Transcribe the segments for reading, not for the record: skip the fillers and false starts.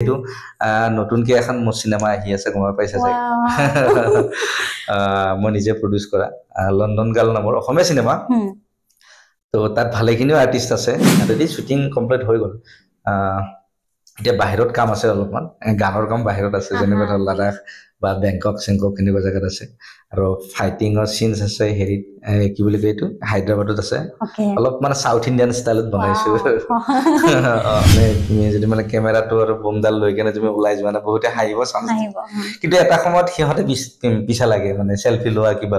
এইটো নতুনকে এখন মোৰ চিনেমা আহি আছে গম পাইছা চাগে মই নিজে প্ৰডিউস কৰা লণ্ডন গাৰ্ল নামৰ অসমীয়া চিনেমা তো তাত ভালেখিনিও আৰ্টিষ্ট আছে অলৰেডি শুটিং কমপ্লিট হৈ গ'ল এতিয়া বাহিৰত কাম আছে অলপমান গানৰ কাম বাহিৰত আছে যেনেকৈ ধৰ লাডাখ বা বেংকক চেংকক এনেকুৱা জায়গাত আছে আৰু ফাইটিঙৰ সিনস আছে হেৰিত কি বুলি কয় এইটো হায়দৰাবাদত আছে অলপ মানে সাউথ ইণ্ডিয়ান ষ্টাইলত বনাইছো তুমি যদি মানে কেমেৰাটো আৰু বোমডাল লৈ কেনে তুমি ওলাই যোৱা না বহুতে হাঁহিব চান্স কিন্তু এটা সময়ত সিহঁতে পিছা লাগে মানে সেলফি লোৱা কিবা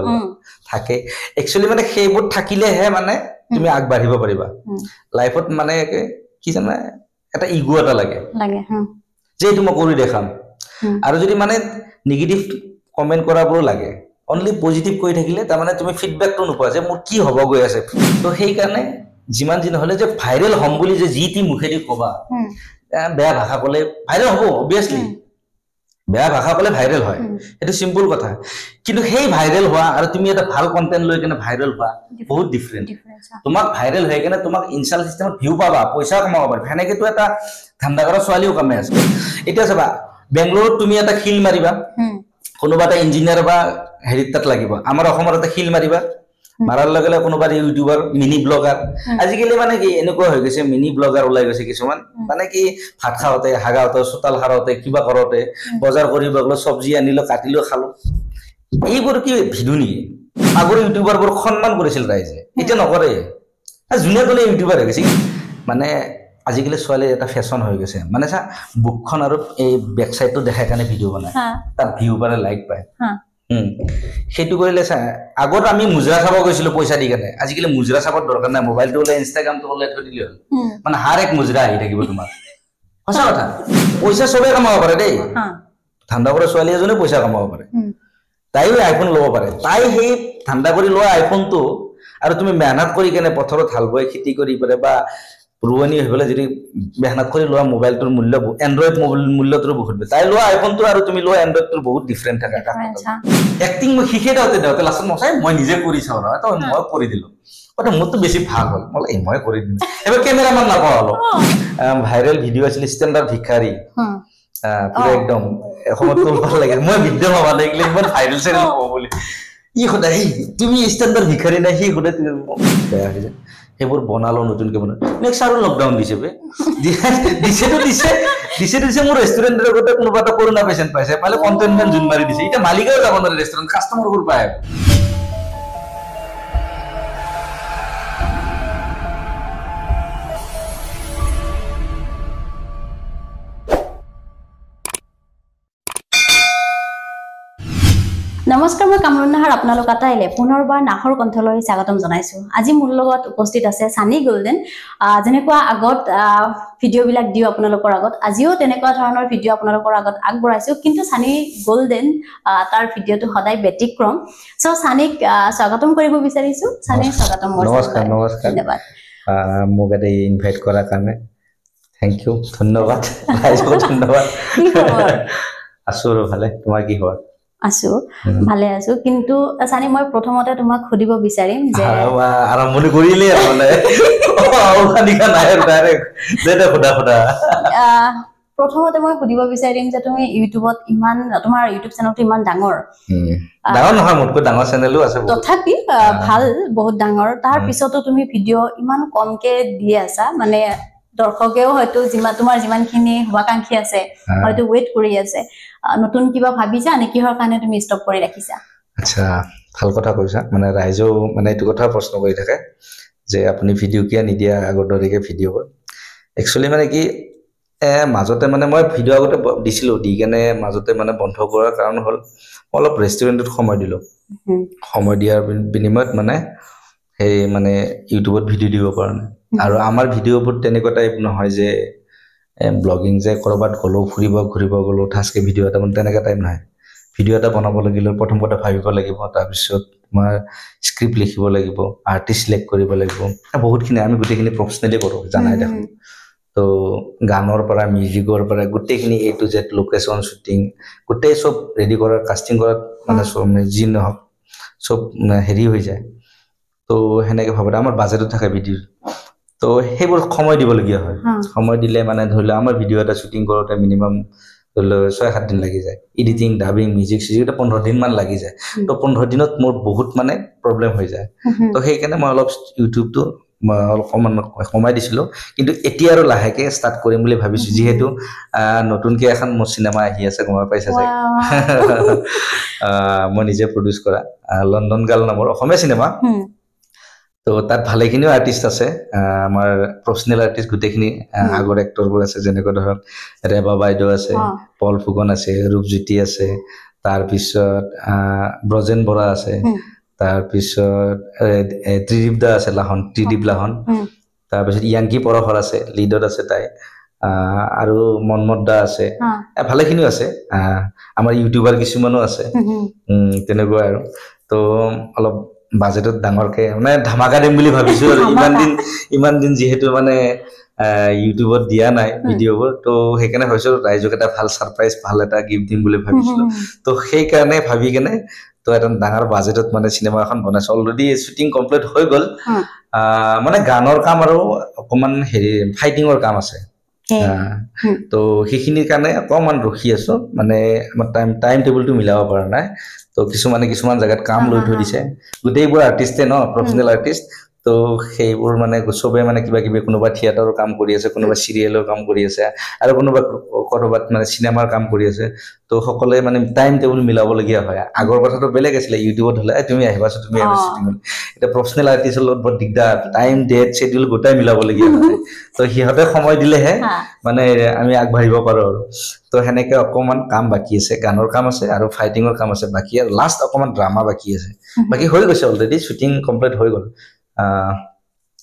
থাকে একচুয়ালি মানে সেইবোৰ থাকিলেহে মানে তুমি আগবাঢ়িব পাৰিবা লাইফত মানে কি জানা এটা ইগো এটা লাগে যে এইটো মই কৰি দেখাম আৰু যদি মানে নেগেটিভ কমেন্ট কৰাবোৰ লাগে অনলি পজিটিভ কৰি থাকিলে তাৰ মানে তুমি ফিডব্যাকটো নোপোৱা যে মোৰ কি হ'ব গৈ আছে তো সেই কাৰণে যিমান দিন হলে যে ভাইৰেল হম বুলি যে জিটি মুখেদি কবা বেয়া ভাষা কলে ভাইৰেল হ'ব অবিয়াসলি বেয়া ভাষা কলে ভাইৰেল হয় এটা সিম্পল কথা কিন্তু সেই ভাইৰেল হোৱা আৰু তুমি এটা ভাল কন্টেন্ট লৈ কেনে ভাইৰেল হোৱা বহুত ডিফাৰেন্ট তোমাক ভাইৰেল হৈ কেনে তোমাক ইনষ্টাল সিস্টেমত ভিউ পাবা পইচা কমাব পাৰি ফেনেকেটো এটা ধান্দা কৰা ছোৱালীও কামে আছে এতিয়া চাবা বেংগলোৰত তুমি এটা খিল মাৰিবা কোনোবা এটা ইঞ্জিনিয়াৰ বা হেৰিত তাত লাগিব আমাৰ অসমৰ এটা খিল মাৰিবা মাৰাৰ লগে লগে কোনোবা ইউটিউবাৰ মিনি ব্লগাৰ আজিকালি মানে কি এনেকুৱা হৈ গৈছে মিনি ব্লগাৰ ওলাই গৈছে কিছুমান মানে কি ভাত খাওঁতে হাগাওঁতে চোতাল সাৰোঁতে কিবা কৰোঁতে বজাৰ কৰিব গ'লো চব্জি আনিলো কাটিলো খালো এইবোৰ কি ভিডিঅ' নেকি আগৰ ইউটিউবাৰবোৰ সন্মান কৰিছিল ৰাইজে এতিয়া নকৰে যোনে কোনে ইউটিউবাৰ হৈ গৈছে মানে আজিকালি ছোৱালী এটা ফেশ্বন হৈ গৈছে মানে চা বুকখন আৰু এই বেক সাইডটো দেখাই কাৰণে ভিডিঅ' বনায় তাৰ ভিউ পাৰে লাইক পায় সেইটো কৰিলে চা আগত আমি মুজৰা চাব গৈছিলো পইচা দি কেনে আজিকালি মুজৰা চাবৰ দৰকাৰ নাই মোবাইলটো ওলাই ইনষ্টাগ্ৰামটো ওলাই থৈ দিলে হ'ল মানে হাৰ এক মুজৰা আহি থাকিব তোমাৰ সঁচা কথা পইচা চবে কামাব পাৰে দেই ঠাণ্ডা কৰা ছোৱালী এজনে পইচা কামাব পাৰে তাইও আইফোন ল'ব পাৰে তাই সেই ঠাণ্ডা কৰি লোৱা আইফোনটো আৰু তুমি মেহনত কৰি কেনে পথৰত হাল বৈ খেতি কৰি পাৰে বা ৰুৱনি হৈবলৈ যদি মেহনত কৰি লোৱা মোবাইলটোৰ মূল্য এন্ড্ৰইড মূল্যটোৰ বহুত তাই লোৱা আইফোনটো আৰু তুমি লোৱা এন্ড্ৰইডটোৰ বহুত ডিফাৰেন্ট থাকে এক্টিং মই শিকে দেওতে লাষ্টত নচাই মই নিজে কৰি চাওঁ নহয় তো মই কৰি দিলো কথা মোৰতো বেছি ভাল হ'ল মই কৰি দিম এবাৰ কেমেৰামান নাপাওঁ অলপ ভাইৰেল ভিডিঅ' আছিল ষ্টেণ্ডাৰ্ড ভিক্ষাৰী পুৰা একদম এসময়ত ভাল লাগে মই ভিডিঅ' পাবা লাগিলে ইমান ভাইৰেল চেনেল হ'ব বুলি ই সদায় তুমি ষ্টেণ্ডাৰ্ড ভিক্ষাৰী নাই সি সদায় বেয়া হৈ যায় সেইবোৰ বনালো নতুনকে বনালো নেক্সট আৰু লকডাউন দিছে দিছে মোৰ ৰেষ্টুৰেণ্টৰ আগতে কোনোবা এটা কৰোনা পেচেণ্ট পাইছে পালে কণ্টেইনমেণ্ট জোন মাৰি দিছে এতিয়া মালিকেও যাব নোৱাৰে ৰেষ্টুৰেণ্ট কাষ্টমাৰবোৰ পায় নমস্কাৰ মই কামৰুন নাহাৰ আপোনালোক আটাইলে পুনৰবাৰ নাহৰ কণ্ঠলৈ স্বাগতম জনাইছো আজি মোৰ লগত উপস্থিত আছে সানি গোল্ডেন যেনেকুৱা আগত ভিডিঅ' বিলাক দিও আপোনালোকৰ আগত আজিও তেনেকুৱা ধৰণৰ ভিডিঅ' আপোনালোকৰ আগত আগবঢ়াইছো কিন্তু সানি গোল্ডেন তাৰ ভিডিঅ'টো সদায় ব্যতিক্ৰম সো সানিক স্বাগতম কৰিব বিচাৰিছো সানি স্বাগতম নমস্কাৰ ধন্যবাদ মোক এটা ইনভাইট কৰাৰ কাৰণে থ্যাংক ইউ ধন্যবাদ ধন্যবাদ আছো ভালে তোমাৰ কি খবৰ আছো ভালে আছো কিন্তু সানি মই প্ৰথমতে তোমাক খুদিব বিচাৰিম যে আৰম্ভণি কৰিলে মানে আউখানিকা নাই ডাইৰেক্ট দে খুদা প্ৰথমতে মই খুদিব বিচাৰিম যে তুমি ইউটিউবত ইমান তোমাৰ ইউটিউব চেনেলটো ইমান ডাঙৰ নহয় মোতকৈ ডাঙৰ চেনেলো আছে তথাপি ভাল বহুত ডাঙৰ তাৰ পিছতো তুমি ভিডিঅ' ইমান কমকে দি আছা মানে দৰ্শকেও হয়তো তোমাৰ যিমানখিনি শুভাকাংক্ষী আছে হয়তো ৱেইট কৰি আছে নতুন কিবা ভাবিছা নে কিহৰ কাৰণে তুমি ষ্টপ কৰি ৰাখিছা আচ্ছা ভাল কথা কৈছা মানে ৰাইজেও মানে এইটো কথা প্ৰশ্ন কৰি থাকে যে আপুনি ভিডিঅ' কিয় নিদিয়া আগৰ দৰেকে ভিডিঅ'বোৰ একচুৱেলি মানে কি মাজতে মানে মই ভিডিঅ' আগতে দিছিলো দি কেনে মাজতে মানে বন্ধ কৰাৰ কাৰণ হ'ল অলপ ৰেষ্টুৰেণ্টত সময় দিলো সময় দিয়াৰ বিনিময়ত মানে সেই মানে ইউটিউবত ভিডিঅ' দিব পৰা নাই আৰু আমাৰ ভিডিঅ'বোৰ তেনেকুৱা টাইপ নহয় যে ব্লগিং যে কৰবাত গ'লো ঘুৰিব গ'লো ঠাসকে ভিডিঅ' এটা মানে তেনেকুৱা টাইপ নহয় ভিডিঅ' এটা বনাব লাগিলে প্ৰথম কথা ভাবিব লাগিব তাৰপিছত তোমাৰ স্ক্ৰিপ্ট লিখিব লাগিব আৰ্টিষ্ট সিলেক্ট কৰিব লাগিব বহুতখিনি আমি গোটেইখিনি প্ৰফেচনেলি কৰোঁ জানাই দেখোন তো গানৰ পৰা মিউজিকৰ পৰা গোটেইখিনি এ টু জেড লোকেশ্যন শ্বুটিং গোটেই চব ৰেডি কৰাৰ কাষ্টিং কৰাৰ মানে চব যি নহওক চব হেৰি হৈ যায় তো সেনেকৈ ভাবোঁ আমাৰ বাজেটত থাকে ভিডিঅ' তো সেইবোৰ সময় দিবলগীয়া হয় সময় দিলে মানে ধৰি লওক আমাৰ ভিডিঅ' এটা শ্বুটিং কৰোঁতে মিনিমাম ধৰি লওক 6-7 দিন লাগি যায় এডিটিং ডাবিং মিউজিক চিউজিক 15 দিন মান লাগি যায় তো 15 দিনত মোৰ বহুত মানে প্ৰব্লেম হৈ যায় তো সেইকাৰণে মই অলপ ইউটিউবটো অকমান কমাই দিছিলোঁ কিন্তু এতিয়া আৰু লাহেকে ষ্টাৰ্ট কৰিম বুলি ভাবিছোঁ যিহেতু নতুনকৈ এখন মোৰ চিনেমা আহি আছে গম পাইছা চাগে মই নিজে প্ৰডিউচ কৰা লণ্ডন গাৰ্ল নামৰ অসমীয়া চিনেমা তো তাত ভালেখিনিও আৰ্টিষ্ট আছে আমাৰ প্ৰফেচনেল আৰ্টিষ্ট গোটেইখিনি আগৰ এক্টৰবোৰ আছে যেনেকৈ ধৰক ৰেবা বাইদেউ আছে পল ফুকন আছে ৰূপজ্যোতি আছে তাৰপিছত ব্ৰজেন বৰা আছে তাৰপিছত ত্ৰিদীপ দা আছে ত্ৰিদীপ লাহন তাৰপিছত ইয়াংকি পৰশৰ আছে লিডত আছে তাই আৰু মনমত দা আছে ভালেখিনিও আছে আমাৰ ইউটিউবাৰ কিছুমানো আছে তেনেকুৱা আৰু তো অলপ বাজেটত ডাঙৰকে মানে ধামাকা দিম বুলি ভাবিছো আৰু ইমান দিন যিহেতু মানে ইউটিউবত দিয়া নাই ভিডিঅ'বোৰ তো সেইকাৰণে ভাবিছো ৰাইজক এটা ভাল সাৰপ্ৰাইজ ভাল এটা গিফ্ট দিম বুলি ভাবিছিলো তো সেইকাৰণে ভাবি কেনে তো এটা ডাঙৰ বাজেটত মানে চিনেমা এখন বনাইছো অলৰেডি শ্বুটিং কমপ্লিট হৈ গ'ল মানে গানৰ কাম আৰু অকমান হেৰি ফাইটিঙৰ কাম আছে তো সেইখিনিৰ কাৰণে অকমান ৰখি আছো মানে আমাৰ টাইম টেবুলটো মিলাব পৰা নাই তো কিছুমান জায়গাত কাম লৈ থৈ দিছে গোটেইবোৰ আৰ্টিষ্টে ন প্ৰফেচনেল আৰ্টিষ্ট তো সেইবোৰ মানে চবে মানে কিবা কিবি কোনোবা থিয়েটাৰৰ কাম কৰি আছে কোনোবা চিৰিয়েলৰ কাম কৰি আছে আৰু কোনোবা কৰবাত মানে চিনেমাৰ কাম কৰি আছে তো সকলোৱে মানে টাইম টেবুল মিলাবলগীয়া হয় আগৰ কথাটো বেলেগ আছিলে ইউটিউবত হ'লে তুমি আহিবাছো তুমি এটা প্ৰফেচনেল আৰ্টিষ্টৰ লগত বৰ দিগদাৰ টাইম ডেট শ্বেডিউল গোটাই মিলাবলগীয়া হয় তো সিহঁতে সময় দিলেহে মানে আমি আগবাঢ়িব পাৰো আৰু তো সেনেকে অকমান কাম বাকি আছে গানৰ কাম আছে আৰু ফাইটিঙৰ কাম আছে বাকি আৰু লাষ্ট অকমান ড্ৰামা বাকি আছে বাকি হৈ গৈছে অলৰেডি শ্বুটিং কমপ্লিট হৈ গ'ল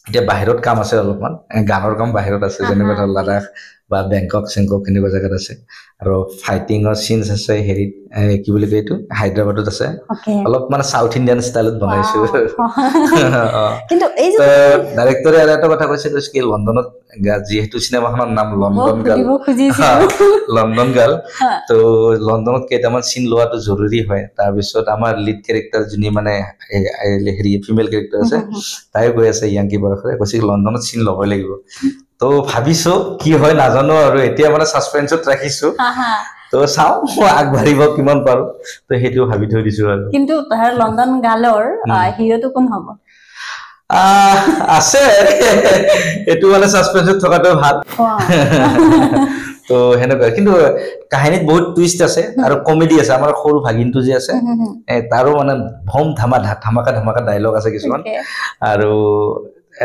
এতিয়া বাহিৰত কাম আছে অলপমান গানৰ কাম বাহিৰত আছে যেনেকৈ ধৰ লাডাখ বা বেংকক এনেকুৱা জায়গাত আছে আৰু ফাইটিঙৰ চিনছ আছে হেৰিত কি বুলি কয় এইটো হায়দৰাবাদত আছে অলপ মানে সাউথ ইণ্ডিয়ান ষ্টাইলত বনাইছো কিন্তু এই যে ডাইৰেক্টৰে আৰু এটা কথা কৈছে কি লণ্ডনত যিহেতু চিনেমাখনৰ নাম লণ্ডন গাৰ্ল তো লণ্ডনত কেইটামান চিন লোৱাটো জৰুৰী হয় তাৰপিছত আমাৰ লিড কেৰেক্টাৰ যোনি মানে হেৰি ফিমেল কেৰেক্টাৰ আছে তাই কৈ আছে ইয়াংকি বৰখৰে কৈছে লণ্ডনত চিন ল'বই লাগিব তো ভাবিছো কি হয় নাজানো আৰু এতিয়া মানে সাসপেন্সত ৰাখিছো তো চাও আগবাঢ়িব কিমান পাৰো তো সেইটো ভাবি থৈ দিছো আৰু কিন্তু তাৰ লণ্ডন গাৰ্লৰ হিৰোটো কোন হ'ব আছে এটো মানে সাসপেন্সত থকাটো ভাল তো হেনেকুৱা কিন্তু কাহিনীত বহুত টুইষ্ট আছে আৰু কমেডি আছে আমাৰ সৰু ভাগিনটো যে আছে তাৰো মানে ভম ধামাকা ডায়লগ আছে কিছুমান আৰু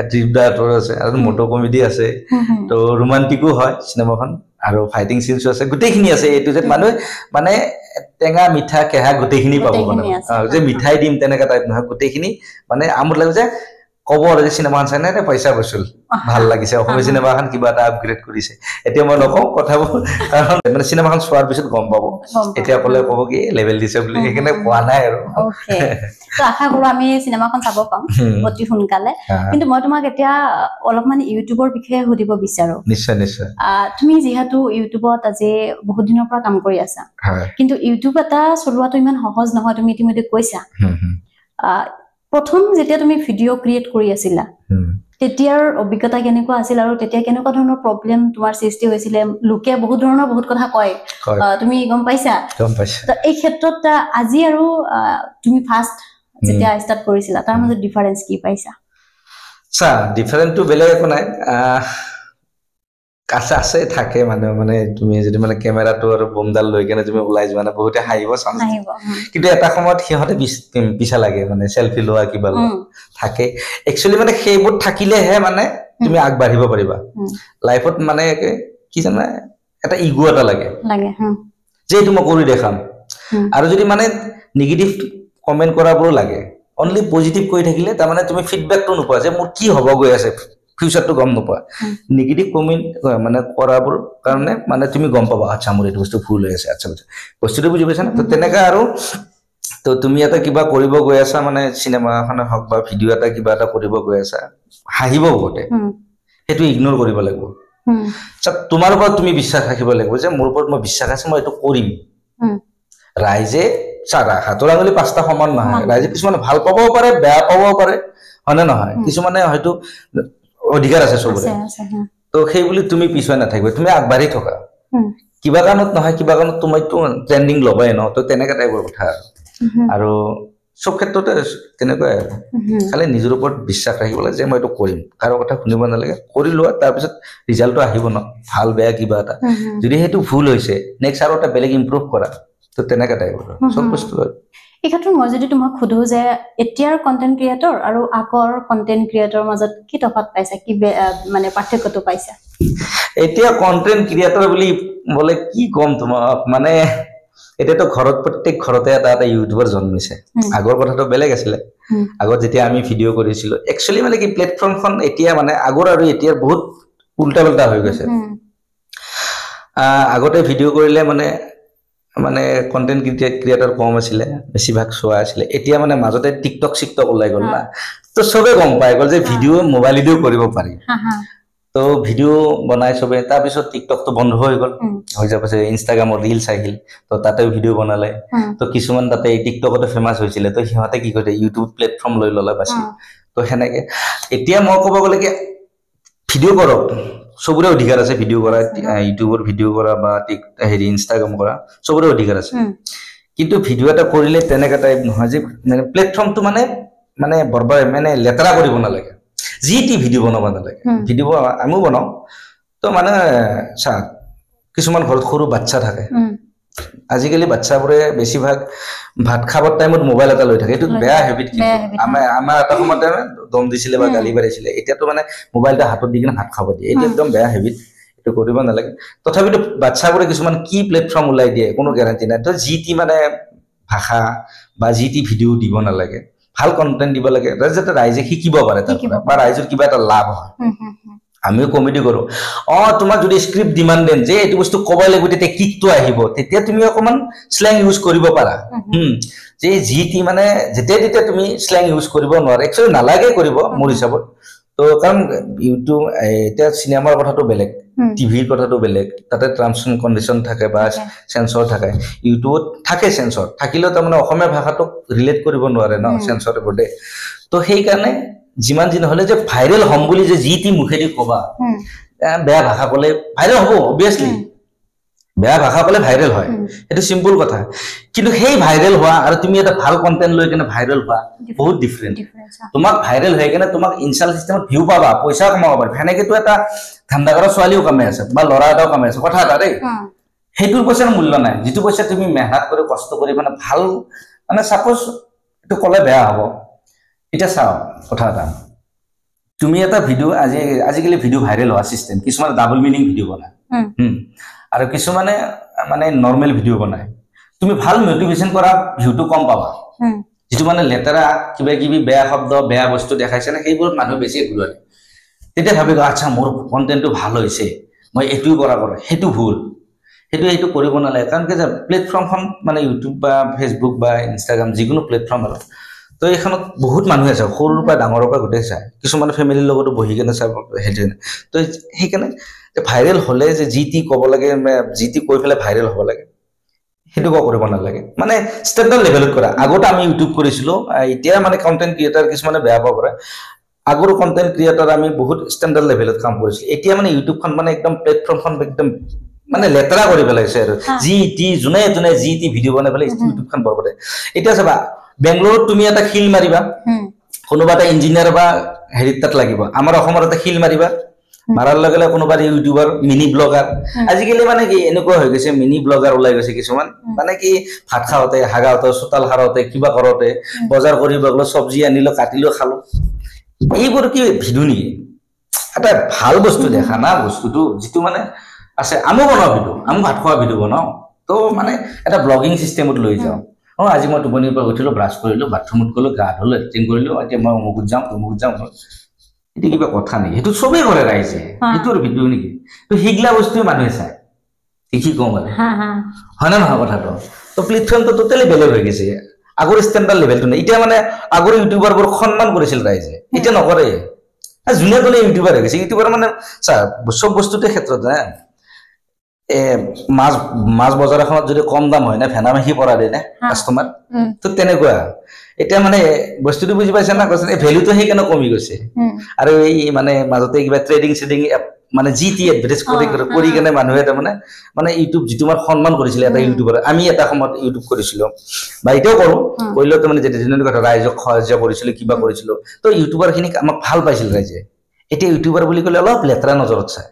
এট্ৰিবডাটৰ আছে আৰু মোটো কমেডি আছে তো ৰোমান্টিকো হয় চিনেমাখন আৰু ফাইটিং সিনছ আছে গোটেইখিনি আছে এটো যে মানুহ মানে টেঙা মিঠা কেহা গোটেইখিনি পাব মানে যে মিঠাই দিম তেনেকা টাইপ নহয় গোটেইখিনি মানে আমোদ লাগে যে কব আৰু যে চিনেমাখন চাই নাই পইচা বসুল ভাল লাগিছে অসমীয়া চিনেমাখন কিবা এটা আপগ্ৰেড কৰিছে এতিয়া মই নকওঁ কথাবোৰ কাৰণ মানে চিনেমাখন চোৱাৰ পিছত গম পাব এতিয়া ক'ব কি লেভেল দিছে বুলি সেইকাৰণে কোৱা নাই আৰু ওকে তো আশা কৰো আমি চিনেমাখন চাব পাম অতি সোনকালে কিন্তু মই তোমাক এতিয়া অলপমান ইউটিউবৰ বিষয়ে সুধিব বিচাৰো নিশ্চয় তুমি যিহেতু ইউটিউবত আজি বহুত দিনৰ পৰা কাম কৰি আছা কিন্তু ইউটিউব এটা চলোৱাটো ইমান সহজ নহয় তুমি ইতিমধ্যে কৈছা প্ৰথম যেতিয়া তুমি ভিডিঅ' ক্ৰিয়েট কৰি আছিলা তেতিয়াৰ অভিজ্ঞতা কেনেকুৱা আছিল আৰু তেতিয়া কেনেকুৱা ধৰণৰ প্ৰবলেম তোমাৰ সৃষ্টি হৈছিল লোকে বহুত ধৰণৰ বহুত কথা কয় তুমি গম পাইছা তো এই ক্ষেত্ৰত আজি আৰু তুমি ফাৰ্স্ট যেতিয়া ষ্টাৰ্ট কৰিছিলা তাৰ মাজত ডিফাৰেন্স কি পাইছা ডিফাৰেন্টটো বেলেগ একো নাই আছে থাকে মানে তুমি যদি মানে কেমেৰাটো আৰু বোমডাল লৈ কেনে তুমি ওলাই যোৱা না বহুতে হাঁহিব চান্স কিন্তু এটা সময়ত সিহঁতে পিছা লাগে মানে সেলফি লোৱা কিবা থাকে একচুয়ালি মানে সেইবোৰ থাকিলেহে মানে তুমি আগবাঢ়িব পাৰিবা লাইফত মানে কি জানা এটা ইগো এটা লাগে যে এইটো মই কৰি দেখাম আৰু যদি মানে নেগেটিভ কমেন্ট কৰাবোৰ লাগে অনলি পজিটিভ কৰি থাকিলে তাৰ মানে তুমি ফিডব্যাকটো নোপোৱা যে মোৰ কি হ'ব গৈ আছে ফিউচাৰটো গম নোপোৱা নেগেটিভ কমেন্ট মানে কৰাবোৰ কাৰণে মানে তুমি গম পাবা আচ্ছা মোৰ এইটো বস্তু ভুল হৈ আছে আচ্ছা বস্তুটো বুজি পাইছা না তো তেনেকা আৰু তো তুমি এটা কিবা কৰিব গৈ আছা মানে চিনেমাখনে হওক বা ভিডিঅ' এটা কিবা এটা কৰিব গৈ আছা হাঁহিব বহুতে সেইটো ইগনোৰ কৰিব লাগিব তোমাৰ ওপৰত তুমি বিশ্বাস ৰাখিব লাগিব যে মোৰ ওপৰত মই বিশ্বাস আছে মই এইটো কৰিম ৰাইজে চাৰা হাতৰ আঙুলি পাঁচটা সমান নহয় ৰাইজে কিছুমানে ভাল পাবও পাৰে বেয়া পাবও পাৰে হয়নে নহয় কিছুমানে হয়তো অধিকাৰ আছে চবৰে তো সেই বুলি তুমি পিছুৱাই নাথাকিবা তুমি আগবাঢ়ি থকা কিবা কাৰণত নহয় কিবা কাৰণত তোমাৰটো ট্ৰেন্ডিং লবাই ন তো তেনেকা টাইপৰ কথা আৰু সব ক্ষেত্ৰতে তেনেকুৱাই আৰু খালি নিজৰ ওপৰত বিশ্বাস ৰাখিব লাগে যে মই এইটো কৰিম কাৰো কথা শুনিব নালাগে কৰি লোৱা তাৰপিছত ৰিজাল্টটো আহিব ন ভাল বেয়া কিবা এটা যদি সেইটো ভুল হৈছে নেক্সট আৰু এটা বেলেগ ইমপ্ৰুভ কৰা তো তেনেকা টাইপৰ সব বস্তু এই ক্ষেত্ৰত মই যদি তোমাক সুধো যে এতিয়াৰ কন্টেন্ট ক্ৰিয়েটৰ আৰু আগৰ কন্টেন্ট ক্ৰিয়েটৰৰ মাজত কি তফাৎ পাইছা কি মানে পাৰ্থক্যটো পাইছা এতিয়া কন্টেন্ট ক্ৰিয়েটৰ বুলি বলে কি কম তোমাক মানে এতিয়াতো ঘৰত প্ৰত্যেক ঘৰতে এটা ইউটিউবাৰ জন্মিছে আগৰ কথাটো বেলেগ আছিল আগত যেতিয়া আমি ভিডিও কৰিছিলো একচুয়ালি মানে কি প্লেটফৰ্মখন এতিয়া মানে আগৰ আৰু এতিয়া বহুত উল্টা পাল্টা হৈ গৈছে আগতে ভিডিও কৰিলে মানে মানে কন্টেন্ট ক্ৰিয়েটৰ কম আছিল বেছিভাগ চোৱা আছিল এতিয়া মানে মাজতে টিকটক সিকটক ওলাই গল না তো সবে গম পাই গল যে ভিডিও মোবাইলেদিও কৰিব পাৰি তো ভিডিও বনাই সবে তাৰ পিছত টিকটক তো বন্ধ হৈ গল হৈ যাব যে ইনষ্টাগ্ৰামৰ ৰিলছ আহিল তো তাতেও ভিডিও বনালে তো কিছুমান তাতে টিকটকতে ফেমাস হৈছিল তো সিহঁতে কি কৰে ইউটিউব প্লেটফৰ্ম লৈ ললা বাছি তো হেনেকে এতিয়া মই ক'ব গলে কি ভিডিও কৰক সবৰে অধিকাৰ আছে ভিডিও কৰা ইউটিউবৰ ভিডিও কৰা বা হেৰি ইনষ্টাগ্ৰাম কৰা সবৰে অধিকাৰ আছে কিন্তু ভিডিও এটা কৰিলে তেনেকা টাইপ নহয় যে মানে প্লেটফৰ্মটো মানে মানে বৰবাৰ মানে লেতেৰা কৰিব নালাগে জিটি ভিডিও বনাব নালাগে ভিডিও আমিও বনাও তো মানে চা কিছুমান ঘৰত সৰু বাচ্চা থাকে আজিকালি বাচ্চাবোৰে বেছিভাগ ভাত খাবৰ টাইমত মোবাইল এটা লৈ থাকে এটো বেয়া হেবিট কিন্তু আমাৰ এটা সময়তে দম দিছিলে বা গালি বাৰিছিলে এতিয়াতো মানে মোবাইলটা হাতত দি কিনে ভাত খাব দিয়ে এটা একদম বেয়া হেবিট এটো কৰিব নালাগে তথাপিতো বাচ্চাবোৰে কিছুমান কি প্লেটফৰ্ম ওলাই দিয়ে কোনো গ্যাৰান্টি নাই তো জিটি মানে ভাষা বা জিটি ভিডিও দিব নালাগে ভাল কন্টেন্ট দিব লাগে যাতে ৰাইজে শিকিব পাৰে তাৰ বা ৰাইজৰ কিবা এটা লাভ হয় আমিও কমেডি কৰো তোমাক যদি স্ক্ৰিপ্ট ডিমান্ড দেন যে এটো বস্তু কবই লাগিব তেতিয়া কিকটো আহিব তেতিয়া তুমি অকমান স্ল্যাং ইউজ কৰিব পাৰা যে জিটি মানে যেতিয়া তুমি স্ল্যাং ইউজ কৰিব নোৱাৰে একচুয়ালি নালাগে কৰিব মোৰ হিচাপত তো কাৰণ ইউটিউব এটা সিনেমাৰ কথাটো বেলেগ টিভিৰ কথাটো বেলেগ তাতে টাৰ্মছ এণ্ড কন্ডিশন থাকে বা সেন্সৰ থাকে ইউটিউবত থাকে সেন্সৰ থাকিলেও তাৰ মানে অসমীয়া ভাষাটোক ৰিলেট কৰিব নোৱাৰে ন সেন্সৰ বডে তো সেই কাৰণে যিমান দিন হলে যে ভাইৰেল হম বুলি যে জিটি মুখেদি কবা বেয়া ভাষা কলে ভাইৰেল হ'ব অবিয়াসলি বেয়া ভাষা কলে ভাইৰেল হয় এটা সিম্পল কথা কিন্তু সেই ভাইৰেল হোৱা আৰু তুমি এটা ভাল কন্টেন্ট লৈ কেনে ভাইৰেল হোৱা বহুত ডিফাৰেন্ট তোমাক ভাইৰেল হৈ কেনে তোমাক ইনষ্টাল সিস্টেমত ভিউ পাবা পইচা কমাব পাৰা হেনেকেতো এটা ধান্দা কৰা ছোৱালীও কামে আছে বা লৰা এটাও কামে আছে কথা এটা দেই হেতুৰ পইচাৰ মূল্য নাই যেটো পইচা তুমি মেহনত কৰি কষ্ট কৰি মানে ভাল মানে সাপোজ এটো কলে বেয়া হ'ব এটা চাও কথা এটা তুমি এটা ভিডিও আজিকালি ভিডিও ভাইৰেল হোৱা সিস্টেম কিছুমান ডাবল মিনিং ভিডিও বনায় আৰু কিছুমানে মানে নৰমাল ভিডিও বনায় তুমি ভাল মোটিভেশন কৰা ভিউটো কম পাবা যেটো মানে লেতেৰা কিবা কিবি বেয়া শব্দ বেয়া বস্তু দেখাইছে না সেইবোৰ মানুহ বেছি গুৰুৱায় তেতিয়া ভাবিব আচ্ছা মোৰ কন্টেন্টটো ভাল হৈছে মই এটু কৰা হেতু ভুল হেতু কৰিব নালাগে কাৰণ কি যে প্লেটফৰ্মখন মানে ইউটিউব বা ফেসবুক বা ইনষ্টাগ্ৰাম যিকোনো প্লেটফৰ্ম আৰু তো এখনত বহুত মানুহ আছে সৰুৰ পৰা ডাঙৰৰ পৰা গোটেই চাই কিছুমান ফ্যামিলিৰ লগতো বহি কেনে চাই হেতু তো সেইকাৰণে ভাইৰেল হলে যে জিটি কব লাগে জিটি কৈ ফেলে ভাইৰেল হ'ব লাগে হেতু কৰিব নালাগে মানে ষ্টেণ্ডাৰ্ড লেভেলত কৰা আগতে আমি ইউটিউব কৰিছিলো এতিয়া মানে কন্টেন্ট ক্ৰিয়েটৰ কিছুমানে বেয়া পাব পাৰে আগৰ কন্টেন্ট ক্ৰিয়েটৰ আমি বহুত ষ্টেণ্ডাৰ্ড লেভেলত কাম কৰিছিলো এতিয়া মানে ইউটিউবখন মানে একদম প্লেটফৰ্মখন একদম মানে লেতেৰা কৰি পেলাইছে আৰু জিটি জুনে জিটি ভিডিও বনাই পেলাই ইউটিউবখন বৰবাদে এতিয়া চাবা বেংগলোৰত তুমি এটা খিল মাৰিবা কোনোবা এটা ইঞ্জিনিয়াৰ বা হেৰিত তাত লাগিব আমাৰ অসমৰ এটা খিল মাৰিবা মাৰাৰ লগে কোনোবা ইউটিউবাৰ মিনি ব্লগাৰ আজিকালি মানে কি এনেকুৱা হৈ গৈছে মিনি ব্লগাৰ ওলাই গৈছে কিছুমান মানে কি ভাত খাওঁতে হাগাওঁতে চোতাল সাৰোতে কিবা কৰোতে বজাৰ কৰিব গলো সবজি আনিলো কাটিলো খালো এইবোৰ কি ভিডিও নেকি এটা ভাল বস্তু দেখা না বস্তুটো যেটো মানে আছে আমি বনাও ভিডিও আমি ভাত খোৱা ভিডিও বনাও তো মানে এটা ব্লগিং সিস্টেমত লৈ যাও আজি মই টোপনিৰ পৰা উঠিলো ব্ৰাছ কৰিলো বাথৰুমত গলো গা ধুলো এডিটিং কৰিলো এতিয়া মই মুগুত যাম এটি কিবা কথা নেকি হেতু সবে কৰে ৰাইজে হেতুৰ ভিডিও নেকি তো হিগলা বস্তু মানুহে চাই কি কম মানে হয় না নহয় কথাটো তো প্লেটফৰ্মটো টোটালি বেলেগ হৈ গৈছে আগৰ ষ্টেণ্ডাৰ্ড লেভেলটো নাই এতিয়া মানে আগৰ ইউটিউবাৰবোৰ সন্মান কৰিছিল ৰাইজে এতিয়া নকৰে জুনিয়া ইউটিউবাৰ হৈ গৈছে ইউটিউবাৰ মানে চা সব বস্তুতে ক্ষেত্ৰত না মাছ বজাৰ এখনত যদি কম দাম হয় না ভেনামাখি পৰা দিয়ে না কাষ্টমাৰ তো তেনেকুৱা এটা মানে বস্তুটো বুজি পাইছে না কৈছে ভ্যালুটো সেইকাৰণে কমি গৈছে আৰু এই মানে মাজতে কিবা ট্ৰেডিং মানে জিটি এডভাৰটাইজ কৰি কেনে মানুহে তাৰমানে মানে ইউটিউব যিটো আমাৰ সন্মান কৰিছিলে এটা ইউটিউবাৰ আমি এটা সময়ত ইউটিউব কৰিছিলো বা এতিয়াও কৰো কৰিলেও তাৰমানে যেনে কথা ৰাইজক সাহায্য কৰিছিলো কিবা কৰিছিলো তো ইউটিউবাৰ খিনিক আমাক ভাল পাইছিল ৰাইজে এতিয়া ইউটিউবাৰ বুলি ক'লে অলপ লেতেৰা নজৰত চায়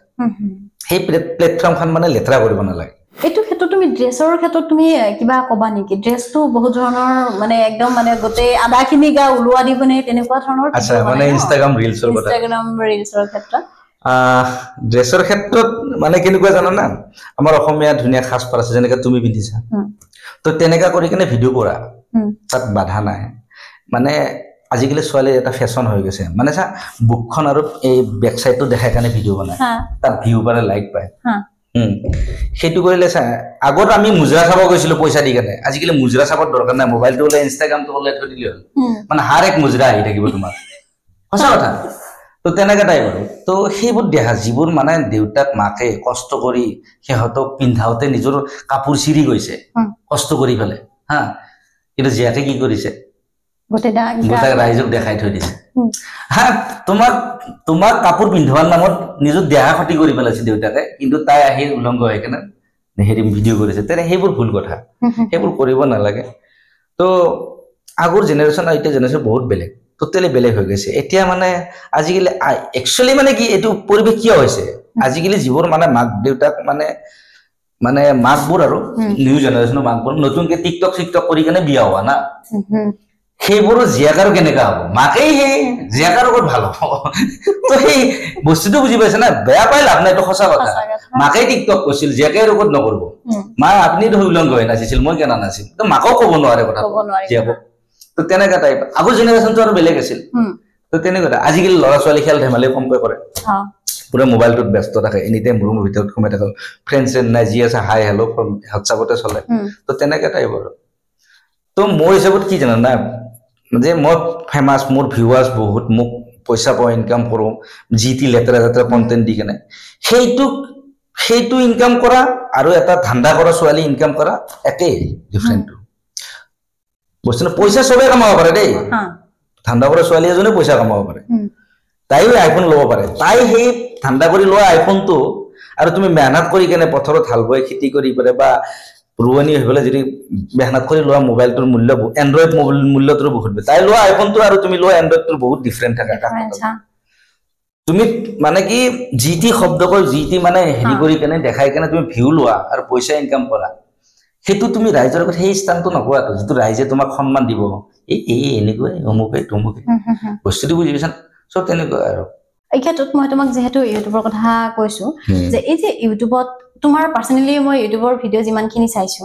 সেই প্লেটফৰ্মখন মানে লেতেৰা কৰিব নালাগে এইটো ক্ষেত্ৰত তুমি ড্ৰেছৰ ক্ষেত্ৰত তুমি কিবা কবা নেকি ড্ৰেছটো বহুত ধৰণৰ মানে একদম মানে গোটেই আদাখিনি গা ওলোৱা দি বনে তেনেকুৱা ধৰণৰ আচ্ছা মানে ইনষ্টাগ্ৰাম ৰিলছৰ ক্ষেত্ৰত ড্ৰেছৰ ক্ষেত্ৰত মানে কেনেকুৱা জানা না আমাৰ অসমীয়া ধুনীয়া সাজপাৰ আছে যেনেকৈ তুমি পিন্ধিছা তো তেনেকা কৰি কেনে ভিডিঅ' কৰা তাত বাধা নাই মানে আজিকালি ছোৱালীৰ এটা ফেশ্বন হৈ গৈছে মানে চা বুকখন আৰু এই বেক চাইডটো দেখাই কাৰণে ভিডিঅ' বনায় তাত ভিউ পালে লাইক পায় সেইটো কৰিলে চা আগত আমি মুজৰা চাব গৈছিলো পইচা দি কেনে আজিকালি মুজৰা চাবৰ দৰকাৰ নাই মোবাইলটো ওলাই ইনষ্টাগ্ৰামটো ওলাই থৈ দিলে হ'ল মানে হাৰ এক মুজৰা আহি থাকিব তোমাৰ সঁচা কথা তো তেনেকা টাইপ আৰু তো সেইবোৰ দেখা যিবোৰ মানে দেউতাক মাকে কষ্ট কৰি সিহঁতক পিন্ধাওতে নিজৰ কাপোৰ চিৰি গৈছে কষ্ট কৰি পেলাই হা কিন্তু জীয়াকে কি কৰিছে গোটেই ৰাইজক দেখাই থৈ দিছে হা তোমাক কাপোৰ পিন্ধোৱাৰ নামত নিজৰ দেহা ক্ষতি কৰি পেলাইছে দেউতাকে কিন্তু তাই আহি উলংগ হৈ কেনে হেৰি ভিডিঅ' কৰিছে তেনে সেইবোৰ ভুল কথা সেইবোৰ কৰিব নালাগে তো আগৰ জেনেৰেশ্যন আৰু এতিয়া জেনেৰেশ্যন বহুত বেলেগ টোটেলি বেলেগ হৈ গৈছে এতিয়া মানে আজিকালি একচুৱেলি মানে কি এইটো পৰিৱেশ কিয় হৈছে আজিকালি যিবোৰ মানে মাক দেউতাক মানে মাকবোৰ আৰু নিউ জেনেৰেশ্যনৰ মাকবোৰ নতুনকে টিকটক চিকটক কৰি কেনে বিয়া হোৱা না সেইবোৰ জীয়াকাৰো কেনেকা হ'ব মাকেই সেই জীয়াকাৰ লগত ভাল হ'ব তো সেই বস্তুটো বুজি পাইছে না বেয়া পাই লাভ নাই এইটো সঁচা কথা মাকেই টিকটক কৰিছিল জীয়াকে ৰোগত নকৰিব মা আপুনি উলংগ হৈ নাচিছিল মই কেনা নাছিল তো মাকেও ক'ব নোৱাৰে কথা জীয়াকক তো তেনেকা টাইপ আগৰ জেনেৰেশ্যনটো আৰু বেলেগ আছিল তো তেনেকুৱা আজিকালি ল'ৰা ছোৱালী খেল ধেমালি কমকৈ কৰে পুৰা মোবাইলটোত ব্যস্ত থাকে এনি টাইম ৰুমৰ ভিতৰত সোমাই থাকে ফ্ৰেণ্ড নাই যি আছে হাই হেল্ল' হোৱাটছআপতে চলে তো তেনেকা টাইপ আৰু তো মোৰ হিচাপত কি জানা না যে মই ফেমাছ মোৰ ভিউৱাৰ্ছ বহুত মোক পইচা পাওঁ ইনকাম কৰোঁ যি টি লেতেৰা লেতেৰা কণ্টেণ্ট দি কেনে সেইটো ইনকাম কৰা আৰু এটা ধান্দা কৰা ছোৱালী ইনকাম কৰা একেই ডিফাৰেণ্টটো বস্তু পইচা চবেই কামাব পাৰে দেই ধান্দা কৰা ছোৱালী এজনে পইচা কামাব পাৰে তাইও আইফোন ল'ব পাৰে তাই সেই ধান্দা কৰি লোৱা আইফোনটো আৰু তুমি মেহনত কৰি কেনে পথাৰত হাল বাই খেতি কৰি পাৰে বা ৰোৱনী হৈ পেলাই যদি মেহনত কৰি লোৱা মোবাইলটোৰ মূল্য এণ্ড্ৰইড মূল্যটোৰ বহুত তাই লোৱা আইফোনটো আৰু তুমি লোৱা এণ্ড্ৰইডটোৰ বহুত ডিফাৰেণ্ট থাকে তুমি মানে কি যি টি শব্দ কৈ যি টি মানে হেৰি কৰি কেনে দেখাই কেনে তুমি ভিউ লোৱা আৰু পইচা ইনকাম কৰা সেইটো তুমি ৰাইজৰ আগত সেই স্থানটো নকৰাটো যিটো ৰাইজে তোমাক সন্মান দিব এই এনেকুৱাই অমুকে তমুকে বস্তুটো বুজি পাইছা চব তেনেকুৱা আৰু এই ক্ষেত্ৰত মই তোমাক যিহেতু ইউটিউবৰ কথা কৈছো যে এই যে ইউটিউবত তোমাৰ পাৰ্সোনালি মই ইউটিউবৰ ভিডিঅ' যিমানখিনি চাইছো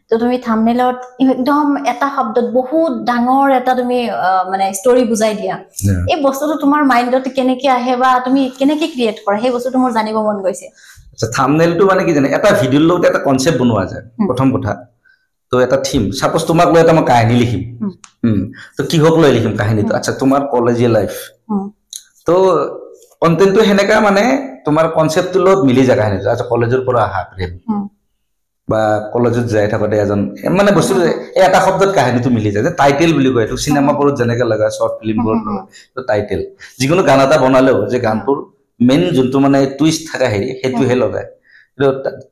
তো তুমি থাম্বনেইলত একদম এটা শব্দত বহুত ডাঙৰ এটা তুমি মানে ষ্টৰী বুজাই দিয়া এই বস্তুটো তোমাৰ মাইণ্ডত কেনেকৈ আহে বা তুমি কেনেকৈ ক্ৰিয়েট কৰা সেই বস্তুটো মোৰ জানিব মন গৈছে আচ্ছা থাম্বনেইলটো মানে কি জানে এটা ভিডিঅ'ৰ লগত এটা কনসেপ্ট বনোৱা যায় প্ৰথম কথা তো এটা থিম সাপোজ তোমাক লৈ এটা মই কাহিনী লিখিম তো কিহক লৈ লিখিম কাহিনীটো আচ্ছা তোমাৰ কলেজীয়া লাইফ তো কন্টেন্টটো হেনেকা মানে তোমাৰ কনসেপ্টৰ লগত মিলি যায় কাহিনীটো আচ্ছা কলেজৰ পৰা আহা প্ৰেম বা কলেজত যাই থাকোতে এজন মানে বস্তু এটা শব্দত কাহিনীটো মিলি যায় যে টাইটেল বুলি কয় এইটো চিনেমাবোৰত যেনেকৈ লগা শৰ্ট ফিল্মবোৰত তো টাইটেল যিকোনো গান এটা বনালেও যে গানটোৰ মেইন যোনটো মানে টুইষ্ট থকা হেৰি সেইটোহে লগায়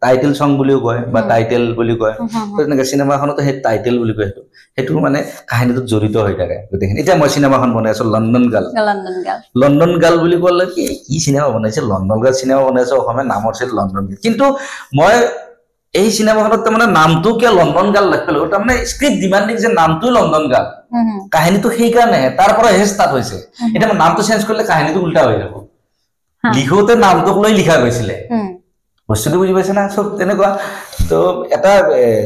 টাইটেল সং বুলিও কয় বা টাইটেল বুলি কয় তো তেনেকৈ চিনেমাখনতো সেই টাইটেল বুলি কয় সেইটো মানে কাহিনীটোত জড়িত হৈ থাকে গোটেইখিনি এতিয়া মই চিনেমাখন বনাই আছো লণ্ডন গাৰ্ল বুলি ক'লে কি চিনেমা বনাইছে লণ্ডন গাৰ্ল চিনেমা বনাইছে অসমীয়া নামৰ আছিল লণ্ডন গাৰ্ল কিন্তু মই এই চিনেমাখনত তাৰমানে নামটো কিয় লণ্ডন গাৰ্ল লিখিলো তাৰমানে স্ক্ৰিপ্ট ডিমাণ্ডিং যে নামটো লণ্ডন গাৰ্ল কাহিনীটো সেইকাৰণে তাৰ পৰা হে ষ্টাৰ্ট হৈছে এতিয়া মই নামটো চেঞ্জ কৰিলে কাহিনীটো উল্টা হৈ যাব লিখোতে নামটোক লৈ লিখা গৈছিলে বস্তুটো বুজি পাইছে না সব তেনেকুৱা তো এটা